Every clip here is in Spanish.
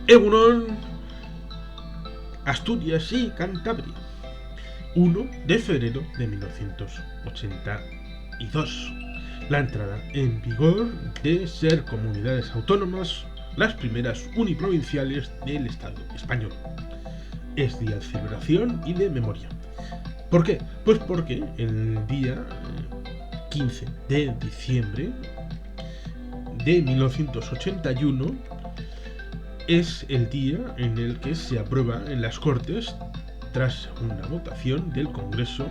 Egunon, Asturias y Cantabria. 1 de febrero de 1982. La entrada en vigor de ser comunidades autónomas, las primeras uniprovinciales del Estado español. Es día de celebración y de memoria. ¿Por qué? Pues porque el día 15 de diciembre de 1981 es el día en el que se aprueba en las Cortes, tras una votación del Congreso,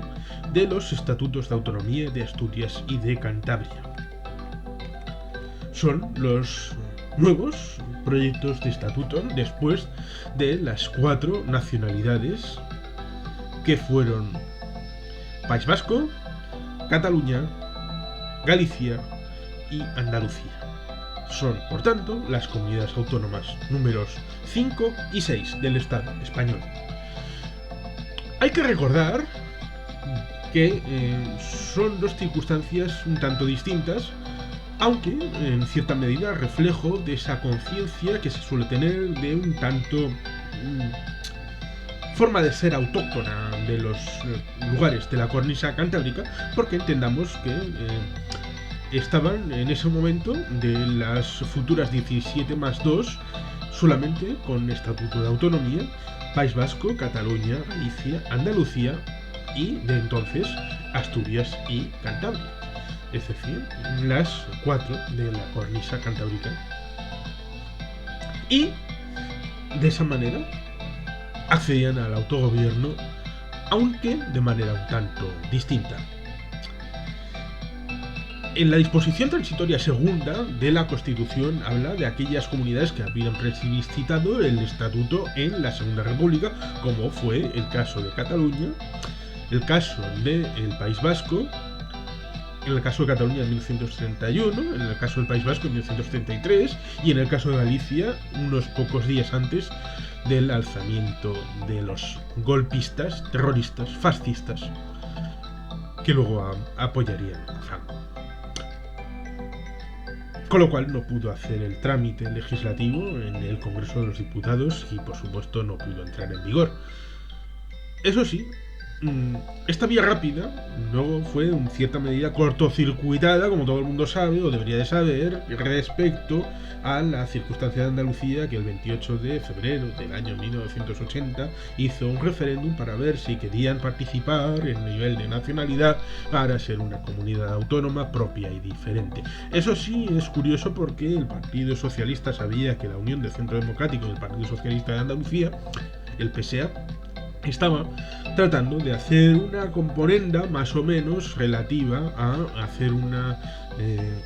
de los Estatutos de Autonomía de Asturias y de Cantabria. Son los nuevos proyectos de estatuto después de las 4 nacionalidades que fueron País Vasco, Cataluña, Galicia y Andalucía. Son, por tanto, las comunidades autónomas números 5 y 6 del Estado español. Hay que recordar que son dos circunstancias un tanto distintas, aunque en cierta medida reflejo de esa conciencia que se suele tener de un tanto forma de ser autóctona de los lugares de la cornisa cantábrica, porque entendamos que estaban en ese momento de las futuras 17 más 2 solamente con estatuto de autonomía País Vasco, Cataluña, Galicia, Andalucía y de entonces Asturias y Cantabria, es decir, las 4 de la cornisa cantábrica. Y de esa manera accedían al autogobierno, aunque de manera un tanto distinta. En la disposición transitoria segunda de la Constitución habla de aquellas comunidades que habían plebiscitado el estatuto en la Segunda República, como fue el caso de Cataluña, el caso del País Vasco, en el caso de Cataluña en 1931, en el caso del País Vasco en 1933 y en el caso de Galicia unos pocos días antes del alzamiento de los golpistas, terroristas, fascistas, que luego apoyarían a Franco. Con lo cual no pudo hacer el trámite legislativo en el Congreso de los Diputados y por supuesto no pudo entrar en vigor. Eso sí, esta vía rápida luego fue en cierta medida cortocircuitada, como todo el mundo sabe o debería de saber, respecto a la circunstancia de Andalucía, que el 28 de febrero del año 1980 hizo un referéndum para ver si querían participar en nivel de nacionalidad para ser una comunidad autónoma propia y diferente. Eso sí es curioso porque el Partido Socialista sabía que la Unión de Centro Democrático y el Partido Socialista de Andalucía, el PSA, estaba tratando de hacer una componenda más o menos relativa a hacer una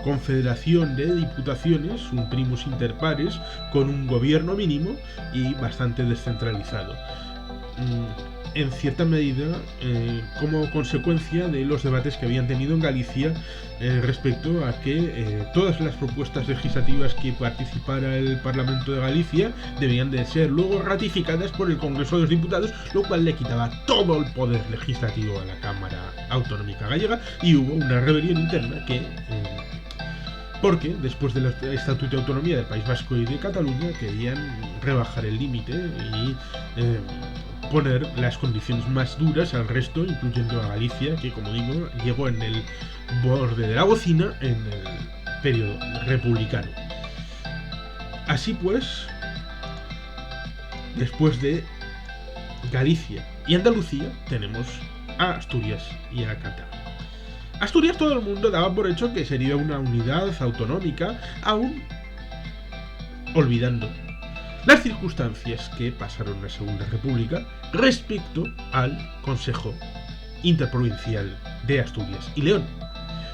confederación de diputaciones, un primus inter pares, con un gobierno mínimo y bastante descentralizado. En cierta medida como consecuencia de los debates que habían tenido en Galicia respecto a que todas las propuestas legislativas que participara el Parlamento de Galicia debían de ser luego ratificadas por el Congreso de los Diputados, lo cual le quitaba todo el poder legislativo a la Cámara Autonómica Gallega, y hubo una rebelión interna que porque después del Estatuto de Autonomía del País Vasco y de Cataluña querían rebajar el límite y poner las condiciones más duras al resto, incluyendo a Galicia, que como digo, llegó en el borde de la bocina en el periodo republicano. Así pues, después de Galicia y Andalucía, tenemos a Asturias y a Cantabria. Asturias todo el mundo daba por hecho que sería una unidad autonómica, aún olvidando las circunstancias que pasaron en la Segunda República respecto al Consejo Interprovincial de Asturias y León.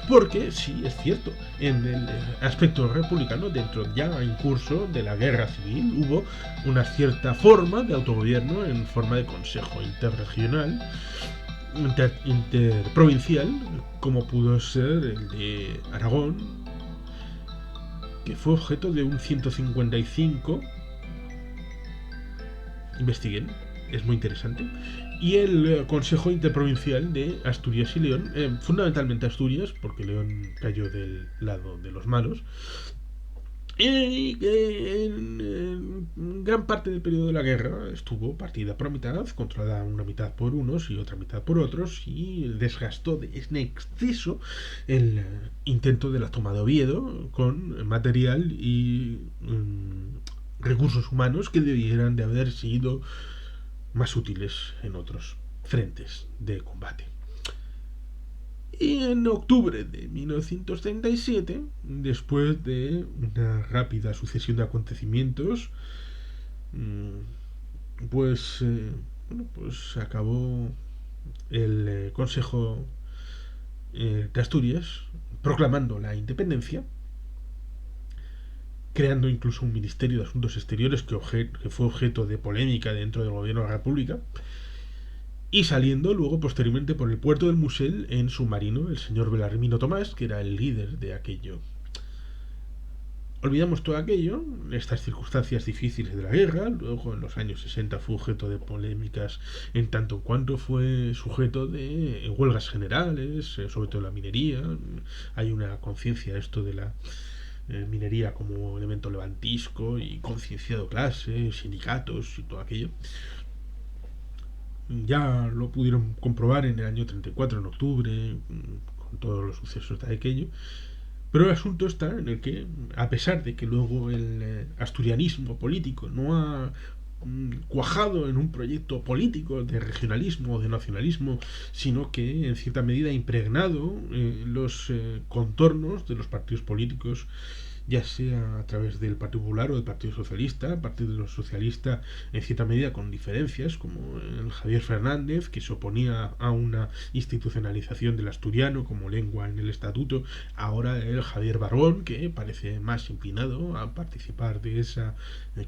Porque sí, es cierto, en el aspecto republicano, dentro ya en curso de la guerra civil, hubo una cierta forma de autogobierno en forma de consejo interregional, interprovincial, como pudo ser el de Aragón, que fue objeto de un 155. Investiguen, es muy interesante. Y el Consejo Interprovincial de Asturias y León, fundamentalmente Asturias, porque León cayó del lado de los malos. En gran parte del periodo de la guerra estuvo partida por mitad, controlada una mitad por unos y otra mitad por otros, y desgastó en exceso el intento de la toma de Oviedo con material y recursos humanos que debieran de haber sido más útiles en otros frentes de combate. Y en octubre de 1937, después de una rápida sucesión de acontecimientos, pues acabó el Consejo de Asturias proclamando la independencia, creando incluso un Ministerio de Asuntos Exteriores que fue objeto de polémica dentro del gobierno de la República, y saliendo luego posteriormente por el puerto del Musel en submarino el señor Belarmino Tomás, que era el líder de aquello. Olvidamos todo aquello, estas circunstancias difíciles de la guerra. Luego en los años 60 fue objeto de polémicas en tanto en cuanto fue sujeto de huelgas generales, sobre todo en la minería. Hay una conciencia de esto de la minería como elemento levantisco y concienciado clase, sindicatos y todo aquello. Ya lo pudieron comprobar en el año 34, en octubre, con todos los sucesos de aquello. Pero el asunto está en el que, a pesar de que luego el asturianismo político no ha cuajado en un proyecto político de regionalismo o de nacionalismo, sino que en cierta medida ha impregnado los contornos de los partidos políticos, ya sea a través del Partido Popular o del Partido Socialista. El Partido Socialista en cierta medida con diferencias, como el Javier Fernández, que se oponía a una institucionalización del asturiano como lengua en el estatuto. Ahora el Javier Barbón, que parece más inclinado a participar de esa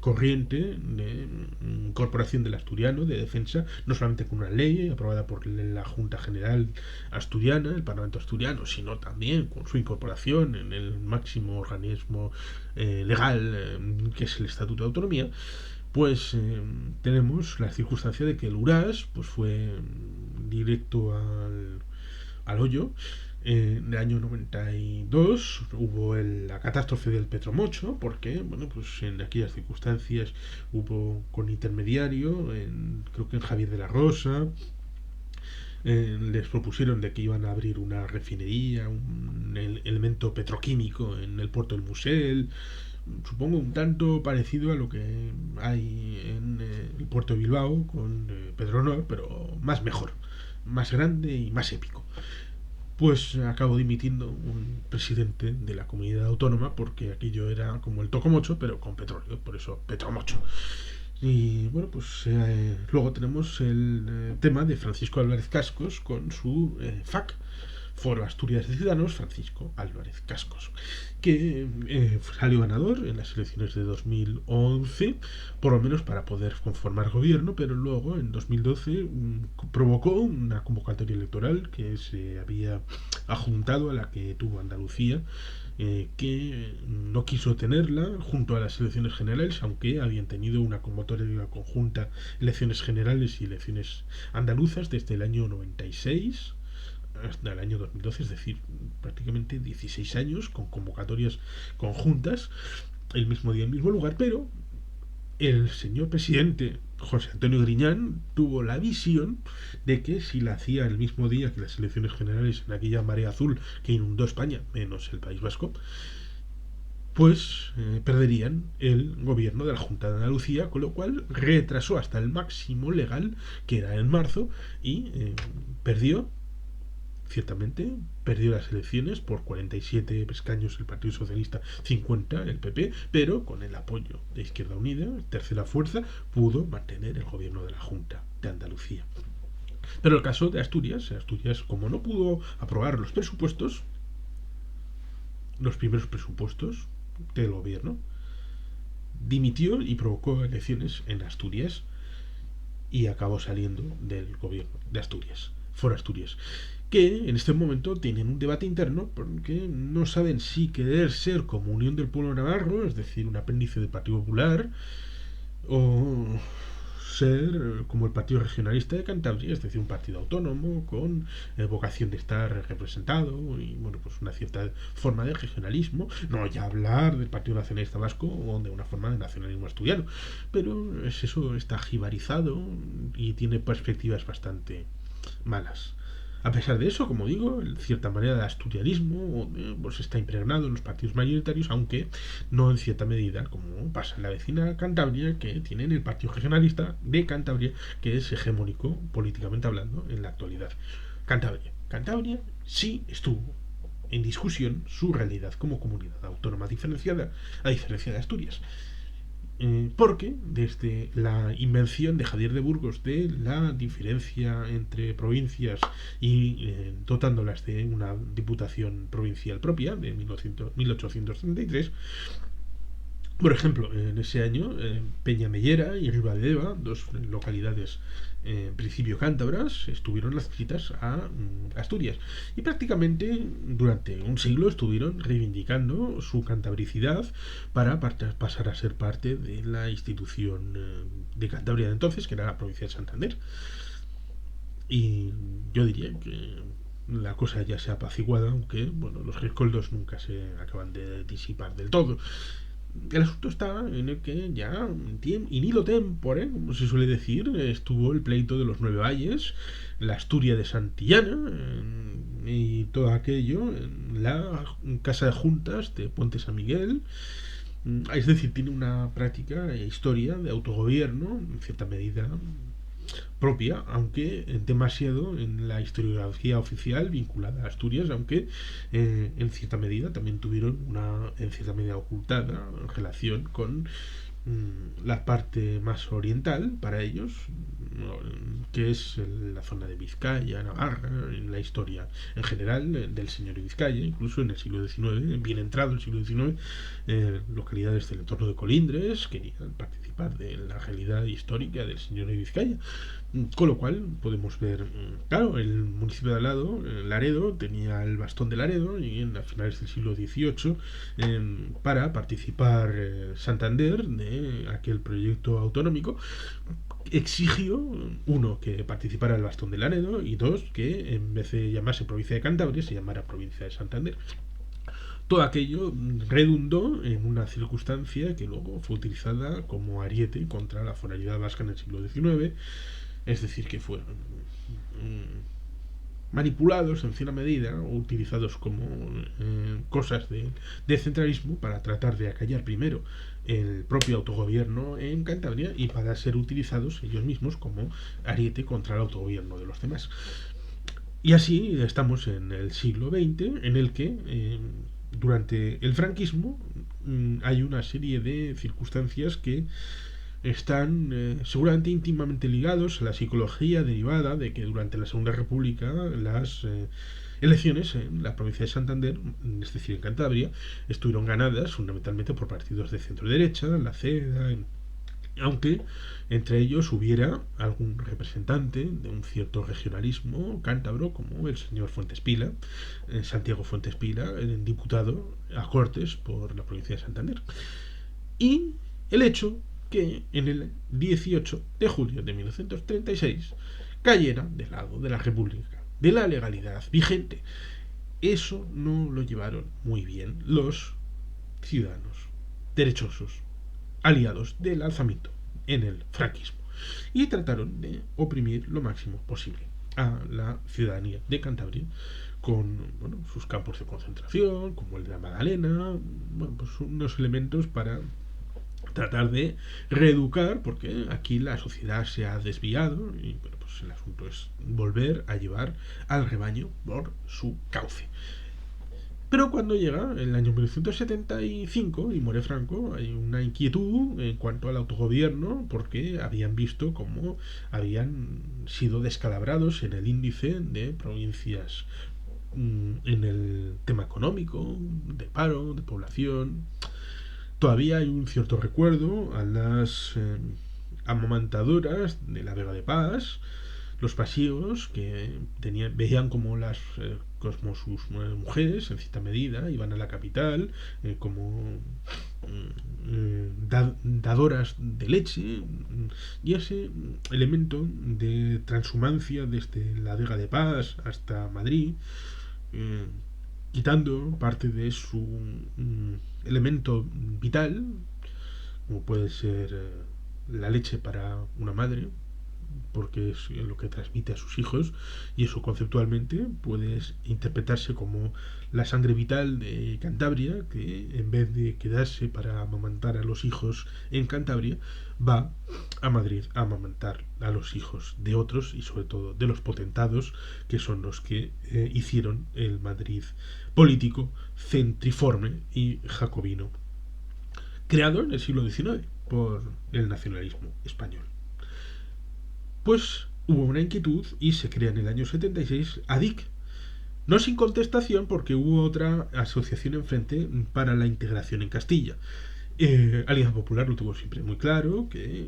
corriente de incorporación del asturiano, de defensa, no solamente con una ley aprobada por la Junta General Asturiana, el Parlamento Asturiano, sino también con su incorporación en el máximo organismo legal, que es el Estatuto de Autonomía. Pues tenemos la circunstancia de que el Uras pues fue directo al hoyo. En el año 92 hubo la catástrofe del Petromocho, porque pues en aquellas circunstancias hubo con intermediario, creo que en Javier de la Rosa, les propusieron de que iban a abrir una refinería, un elemento petroquímico en el puerto del Musel, supongo un tanto parecido a lo que hay en el puerto de Bilbao con Petronor, pero mejor, más grande y más épico. Pues acabó dimitiendo un presidente de la comunidad autónoma, porque aquello era como el tocomocho, pero con petróleo, por eso Petromocho. Y bueno, pues luego tenemos el tema de Francisco Álvarez Cascos con su FAC, Foro Asturias de Ciudadanos, Francisco Álvarez Cascos, que salió ganador en las elecciones de 2011, por lo menos para poder conformar gobierno, pero luego en 2012 provocó una convocatoria electoral que se había adjuntado a la que tuvo Andalucía, que no quiso tenerla junto a las elecciones generales, aunque habían tenido una convocatoria conjunta, elecciones generales y elecciones andaluzas desde el año 96 hasta el año 2012, es decir, prácticamente 16 años con convocatorias conjuntas, el mismo día, el mismo lugar. Pero el señor presidente José Antonio Griñán tuvo la visión de que si la hacía el mismo día que las elecciones generales, en aquella marea azul que inundó España, menos el País Vasco, pues perderían el gobierno de la Junta de Andalucía, con lo cual retrasó hasta el máximo legal, que era en marzo, y ciertamente perdió las elecciones por 47 escaños el Partido Socialista, 50 el PP, pero con el apoyo de Izquierda Unida, tercera fuerza, pudo mantener el gobierno de la Junta de Andalucía. Pero el caso de Asturias, como no pudo aprobar los presupuestos, los primeros presupuestos del gobierno, dimitió y provocó elecciones en Asturias y acabó saliendo del gobierno de Asturias, Foro Asturias, que en este momento tienen un debate interno porque no saben si querer ser como Unión del Pueblo Navarro, es decir, un apéndice del Partido Popular, o ser como el Partido Regionalista de Cantabria, es decir, un partido autónomo con vocación de estar representado y bueno, pues una cierta forma de regionalismo, no ya hablar del Partido Nacionalista Vasco o de una forma de nacionalismo asturiano, pero es eso, está jibarizado y tiene perspectivas bastante malas. A pesar de eso, como digo, en cierta manera el asturianismo pues está impregnado en los partidos mayoritarios, aunque no en cierta medida, como pasa en la vecina Cantabria, que tienen el Partido Regionalista de Cantabria, que es hegemónico políticamente hablando en la actualidad. Cantabria sí estuvo en discusión su realidad como comunidad autónoma diferenciada, a diferencia de Asturias. Porque desde la invención de Javier de Burgos de la diferencia entre provincias y dotándolas de una diputación provincial propia de 1833, por ejemplo, en ese año, Peñamellera y Ribadedeva, dos localidades en principio cántabras, estuvieron adscritas a Asturias. Y prácticamente durante un siglo estuvieron reivindicando su cantabricidad para pasar a ser parte de la institución de Cantabria de entonces, que era la provincia de Santander. Y yo diría que la cosa ya se ha apaciguado, aunque bueno, los rescoldos nunca se acaban de disipar del todo. El asunto está en el que ya in hilo tempore, como se suele decir, estuvo el pleito de los Nueve Valles, la Asturia de Santillana y todo aquello en la Casa de Juntas de Puente San Miguel. Es decir, tiene una práctica e historia de autogobierno, en cierta medida propia, aunque demasiado en la historiografía oficial vinculada a Asturias, aunque en cierta medida también tuvieron una, en cierta medida ocultada, relación con la parte más oriental para ellos, que es la zona de Vizcaya, Navarra, en la historia en general del señor de Vizcaya, incluso en el siglo XIX, bien entrado el siglo XIX, localidades del entorno de Colindres querían participar de la realidad histórica del señor de Vizcaya. Con lo cual podemos ver, claro, el municipio de al lado, Laredo, tenía el bastón de Laredo y en a finales del siglo XVIII, para participar Santander de aquel proyecto autonómico, exigió, uno, que participara el bastón de Laredo y dos, que en vez de llamarse provincia de Cantabria se llamara provincia de Santander. Todo aquello redundó en una circunstancia que luego fue utilizada como ariete contra la foralidad vasca en el siglo XIX, es decir, que fueron manipulados en cierta medida o utilizados como cosas de centralismo para tratar de acallar primero el propio autogobierno en Cantabria y para ser utilizados ellos mismos como ariete contra el autogobierno de los demás. Y así estamos en el siglo XX, en el que durante el franquismo hay una serie de circunstancias que están seguramente íntimamente ligados a la psicología derivada de que durante la Segunda República las elecciones en la provincia de Santander, es decir, en Cantabria, estuvieron ganadas fundamentalmente por partidos de centro-derecha, la CEDA, aunque entre ellos hubiera algún representante de un cierto regionalismo cántabro, como el señor Fuentes Pila, Santiago Fuentes Pila, diputado a Cortes por la provincia de Santander. Y el hecho que en el 18 de julio de 1936 cayera del lado de la República, de la legalidad vigente. Eso no lo llevaron muy bien los ciudadanos derechosos, aliados del alzamiento en el franquismo, y trataron de oprimir lo máximo posible a la ciudadanía de Cantabria con sus campos de concentración, como el de la Magdalena, pues unos elementos para tratar de reeducar, porque aquí la sociedad se ha desviado y pues el asunto es volver a llevar al rebaño por su cauce. Pero cuando llega el año 1975 y muere Franco, hay una inquietud en cuanto al autogobierno, porque habían visto cómo habían sido descalabrados en el índice de provincias en el tema económico, de paro, de población. Todavía hay un cierto recuerdo a las amamantadoras de la Vega de Paz, los pasivos que veían como como sus mujeres en cierta medida iban a la capital como dadoras de leche, Y ese elemento de transhumancia desde la Vega de Paz hasta Madrid, eh, quitando parte de su elemento vital, como puede ser la leche para una madre, porque es lo que transmite a sus hijos, y eso conceptualmente puede interpretarse como la sangre vital de Cantabria, que en vez de quedarse para amamantar a los hijos en Cantabria, va a Madrid a amamantar a los hijos de otros y sobre todo de los potentados, que son los que hicieron el Madrid político, centriforme y jacobino, creado en el siglo XIX por el nacionalismo español. Pues hubo una inquietud y se crea en el año 76 ADIC. No sin contestación, porque hubo otra asociación enfrente para la integración en Castilla. Alianza Popular lo tuvo siempre muy claro, que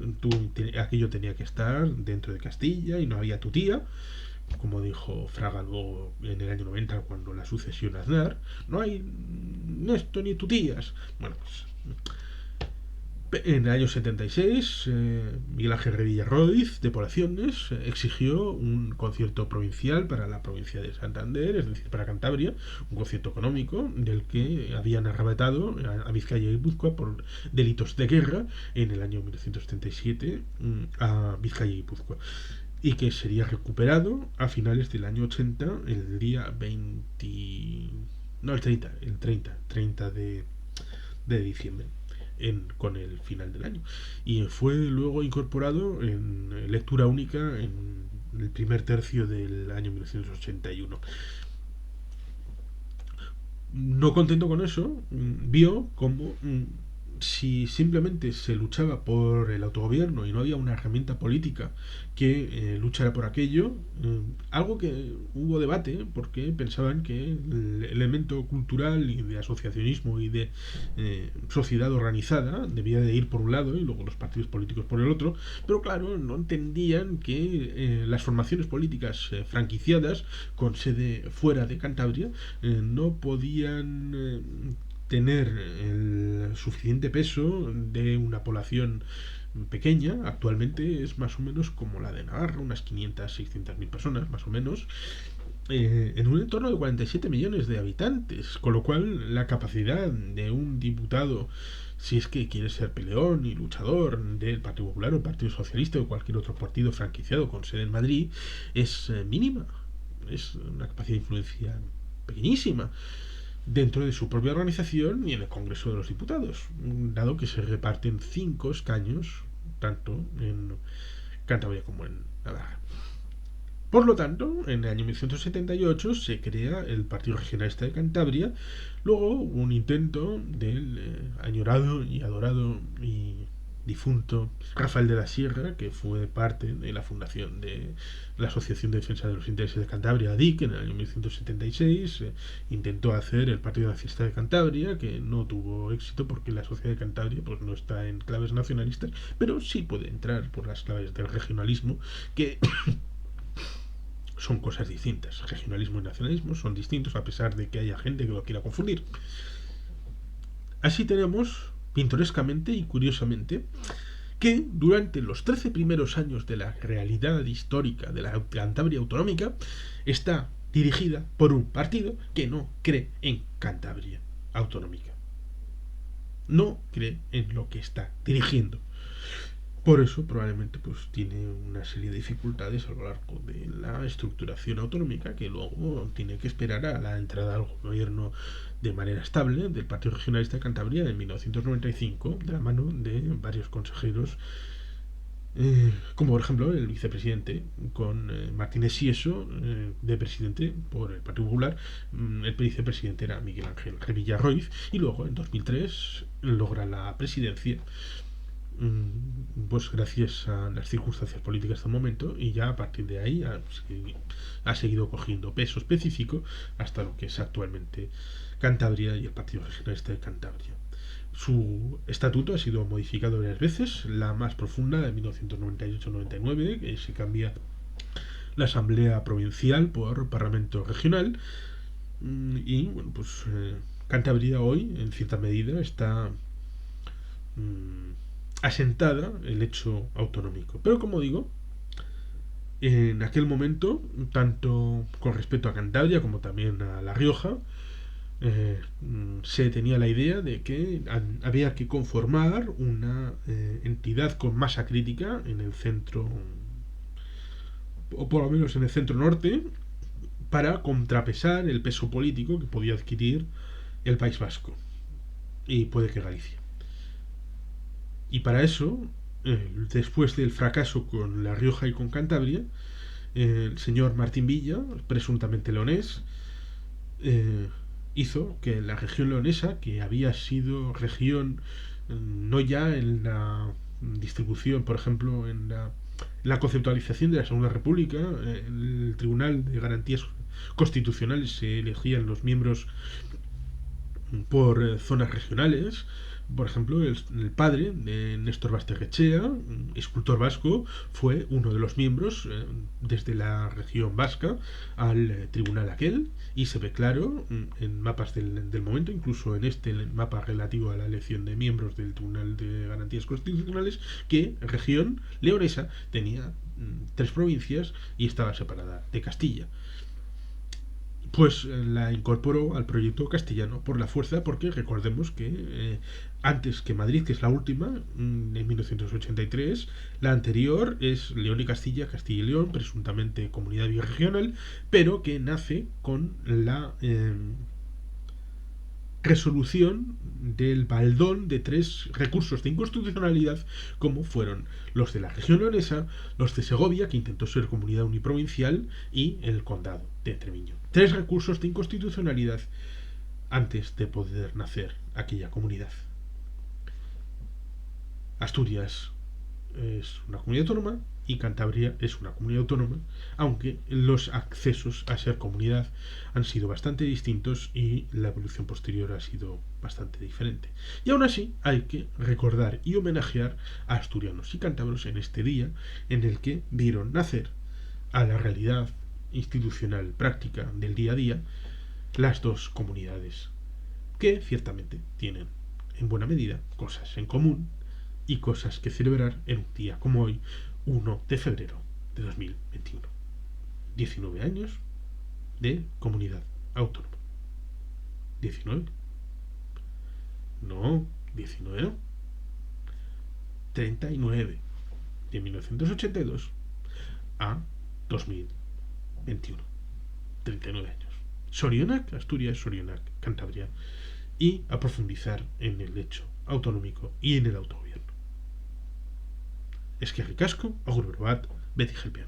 aquello tenía que estar dentro de Castilla y no había tutía. Como dijo Fraga luego en el año 90, cuando la sucesión a Aznar, no hay esto ni tutías. Bueno, pues en el año 76, Miguel Ángel Revilla Roiz, de Poblaciones, exigió un concierto provincial para la provincia de Santander, es decir, para Cantabria, un concierto económico del que habían arrebatado a Vizcaya y Guipúzcoa por delitos de guerra en el año 1977 a Vizcaya y Guipúzcoa, y que sería recuperado a finales del año 80, el día 20... no, el 30 de diciembre. Con el final del año, y fue luego incorporado en lectura única en el primer tercio del año 1981. No contento con eso, vio como si simplemente se luchaba por el autogobierno y no había una herramienta política que luchara por aquello, algo que hubo debate porque pensaban que el elemento cultural y de asociacionismo y de sociedad organizada debía de ir por un lado y luego los partidos políticos por el otro, pero claro, no entendían que las formaciones políticas franquiciadas con sede fuera de Cantabria no podían tener el suficiente peso de una población pequeña. Actualmente es más o menos como la de Navarra, unas 500, 600 mil personas más o menos, en un entorno de 47 millones de habitantes, con lo cual la capacidad de un diputado, si es que quiere ser peleón y luchador del Partido Popular o el Partido Socialista o cualquier otro partido franquiciado con sede en Madrid, es mínima, es una capacidad de influencia pequeñísima dentro de su propia organización y en el Congreso de los Diputados, dado que se reparten 5 escaños tanto en Cantabria como en Navarra. Por lo tanto, en el año 1978 se crea el Partido Regionalista de Cantabria. Luego hubo un intento del añorado y adorado y difunto Rafael de la Sierra, que fue parte de la fundación de la Asociación de Defensa de los Intereses de Cantabria, ADIC, en el año 1976. Intentó hacer el Partido Nacionalista de Cantabria, que no tuvo éxito porque la sociedad de Cantabria pues no está en claves nacionalistas, pero sí puede entrar por las claves del regionalismo, que son cosas distintas. Regionalismo y nacionalismo son distintos, a pesar de que haya gente que lo quiera confundir. Así tenemos, pintorescamente y curiosamente, que durante los 13 primeros años de la realidad histórica de la Cantabria autonómica está dirigida por un partido que no cree en Cantabria autonómica. No cree en lo que está dirigiendo. Por eso probablemente pues tiene una serie de dificultades a lo largo de la estructuración autonómica, que luego tiene que esperar a la entrada al gobierno de manera estable del Partido Regionalista de Cantabria en 1995, de la mano de varios consejeros, como por ejemplo el vicepresidente, con Martínez Sieso de presidente por el Partido Popular. El vicepresidente era Miguel Ángel Revilla Roiz, y luego en 2003 logra la presidencia, pues gracias a las circunstancias políticas del momento, y ya a partir de ahí ha seguido cogiendo peso específico hasta lo que es actualmente Cantabria y el Partido Regionalista de Cantabria. Su estatuto ha sido modificado varias veces, la más profunda en 1998-99, que se cambia la asamblea provincial por parlamento regional, y bueno, pues Cantabria hoy en cierta medida está asentada el hecho autonómico. Pero como digo, en aquel momento, tanto con respecto a Cantabria como también a La Rioja, se tenía la idea de que había que conformar una entidad con masa crítica en el centro, o por lo menos en el centro norte, para contrapesar el peso político que podía adquirir el País Vasco y puede que Galicia. Y para eso, después del fracaso con La Rioja y con Cantabria, el señor Martín Villa, presuntamente leonés, eh, hizo que la región leonesa, que había sido región no ya en la distribución, por ejemplo, en la conceptualización de la Segunda República, el Tribunal de Garantías Constitucionales se elegían los miembros por zonas regionales. Por ejemplo, el padre de Néstor Basterrechea, escultor vasco, fue uno de los miembros desde la región vasca al tribunal aquel, y se ve claro en mapas del momento, incluso en este mapa relativo a la elección de miembros del Tribunal de Garantías Constitucionales, que región leonesa tenía 3 provincias y estaba separada de Castilla. Pues la incorporó al proyecto castellano por la fuerza, porque recordemos que antes que Madrid, que es la última, en 1983, la anterior es León y Castilla, Castilla y León, presuntamente comunidad birregional, pero que nace con la resolución del baldón de 3 recursos de inconstitucionalidad, como fueron los de la región leonesa, los de Segovia, que intentó ser comunidad uniprovincial, y el condado de Treviño. 3 recursos de inconstitucionalidad antes de poder nacer aquella comunidad. Asturias es una comunidad autónoma y Cantabria es una comunidad autónoma, aunque los accesos a ser comunidad han sido bastante distintos y la evolución posterior ha sido bastante diferente. Y aún así hay que recordar y homenajear a asturianos y cántabros en este día en el que vieron nacer a la realidad institucional práctica del día a día las dos comunidades, que ciertamente tienen en buena medida cosas en común y cosas que celebrar en un día como hoy, 1 de febrero de 2021. 19 años de comunidad autónoma. 19. No, 19 no. 39. De 1982 a 2021. 39 años. Sorionak, Asturias, Sorionak, Cantabria. Y a profundizar en el hecho autonómico y en el autogobierno. Eskerrik asko, agur bat, beti jelpean.